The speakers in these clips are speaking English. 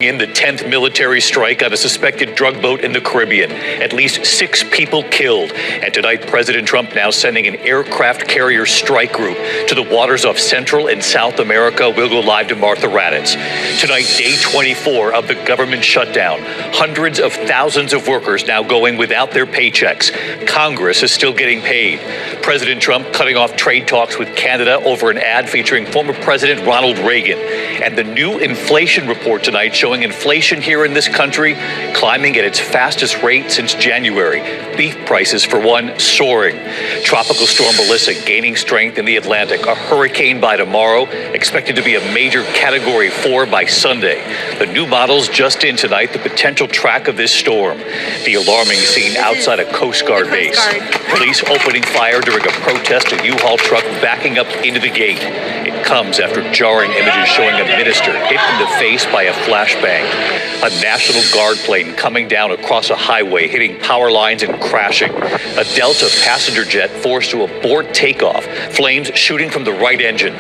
In the 10th military strike on a suspected drug boat in the Caribbean. At least 6 people killed. And tonight, President Trump now sending an aircraft carrier strike group to the waters off Central and South America. We'll go live to Martha Raddatz. Tonight, day 24 of the government shutdown. Hundreds of thousands of workers now going without their paychecks. Congress is still getting paid. President Trump cutting off trade talks with Canada over an ad featuring former President Ronald Reagan. And the new inflation report tonight showing inflation here in this country climbing at its fastest rate since January. Beef prices, for one, soaring. Tropical storm Melissa gaining strength in the Atlantic. A hurricane by tomorrow, expected to be a major Category 4 by Sunday. The new models just in tonight, the potential track of this storm. The alarming scene outside a Coast Guard base. Police opening fire during a protest, a U-Haul truck backing up into the gate. It comes after jarring images showing a minister hit in the face by a flashbang. A National Guard plane coming down across a highway, hitting power lines and crashing. A Delta passenger jet forced to abort takeoff, flames shooting from the right engine.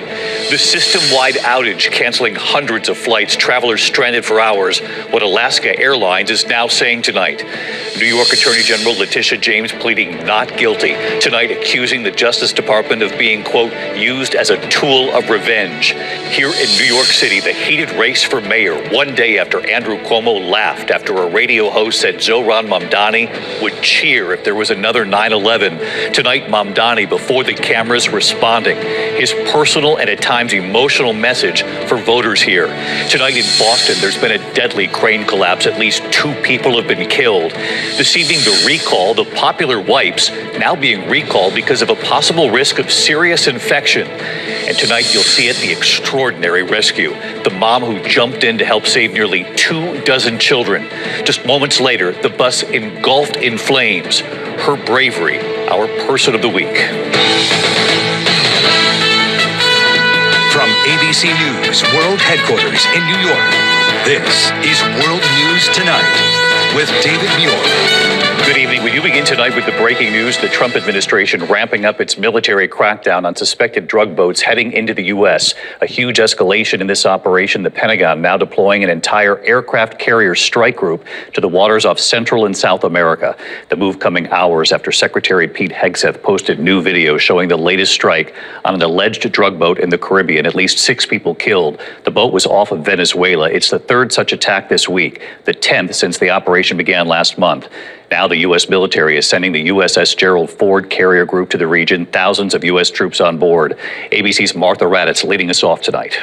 The system-wide outage canceling hundreds of flights, travelers stranded for hours. What Alaska Airlines is now saying tonight. New York Attorney General Letitia James pleading not guilty tonight, accusing the Justice Department of being, quote, used as a tool of revenge. Here in New York City, the heated race for mayor, one day after Andrew Cuomo laughed after a radio host said Zohran Mamdani would cheer if there was another 9/11. Tonight, Mamdani, before the cameras, responding. His personal and at times emotional message for voters here. Tonight in Boston, there's been a deadly crane collapse. At least 2 people have been killed. This evening, the recall, the popular wipes, now being recalled because of a possible risk of serious infection. And tonight, you'll see it, the extraordinary rescue. The mom who jumped in to help save nearly 24 children. Just moments later, the bus engulfed in flames. Her bravery, our person of the week. From ABC News World Headquarters in New York, this is World News Tonight with David Muir. Good evening. We do begin tonight with the breaking news. The Trump administration ramping up its military crackdown on suspected drug boats heading into the U.S. A huge escalation in this operation. The Pentagon now deploying an entire aircraft carrier strike group to the waters off Central and South America. The move coming hours after Secretary Pete Hegseth posted new video showing the latest strike on an alleged drug boat in the Caribbean. At least 6 people killed. The boat was off of Venezuela. It's the 3rd such attack this week, the 10th since the operation began last month. Now the U.S. military is sending the USS Gerald Ford carrier group to the region, thousands of U.S. troops on board. ABC's Martha Raddatz leading us off tonight.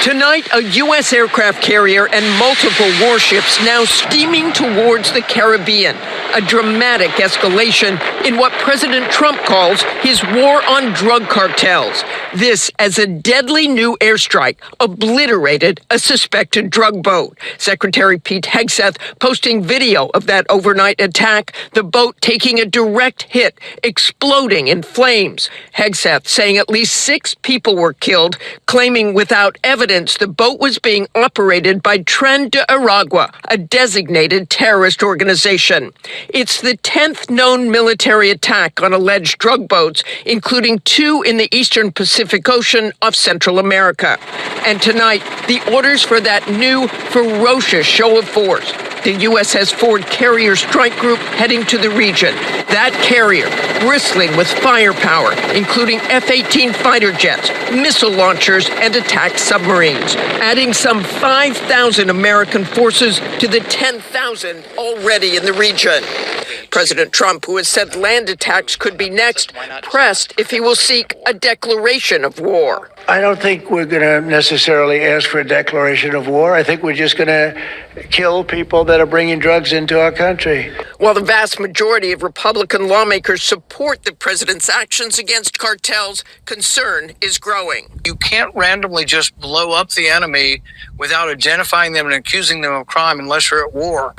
Tonight, a U.S. aircraft carrier and multiple warships now steaming towards the Caribbean. A dramatic escalation in what President Trump calls his war on drug cartels. This as a deadly new airstrike obliterated a suspected drug boat. Secretary Pete Hegseth posting video of that overnight attack, the boat taking a direct hit, exploding in flames. Hegseth saying at least 6 people were killed, claiming without evidence the boat was being operated by Tren de Aragua, a designated terrorist organization. It's the 10th known military attack on alleged drug boats, including 2 in the eastern Pacific Ocean off Central America. And tonight, the orders for that new, ferocious show of force. The USS Ford carrier strike group heading to the region. That carrier bristling with firepower, including F-18 fighter jets, missile launchers, and attack submarines, adding some 5,000 American forces to the 10,000 already in the region. President Trump, who has said land attacks could be next, pressed if he will seek a declaration of war. I don't think we're going to necessarily ask for a declaration of war. I think we're just going to kill people that are bringing drugs into our country. While the vast majority of Republican lawmakers support the president's actions against cartels, concern is growing. You can't randomly just blow up the enemy without identifying them and accusing them of crime unless you're at war.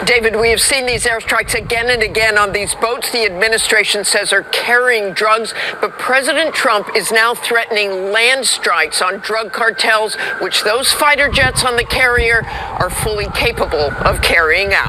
David, we have seen these airstrikes again and again on these boats the administration says are carrying drugs, but President Trump is now threatening land strikes on drug cartels, which those fighter jets on the carrier are fully capable of carrying out.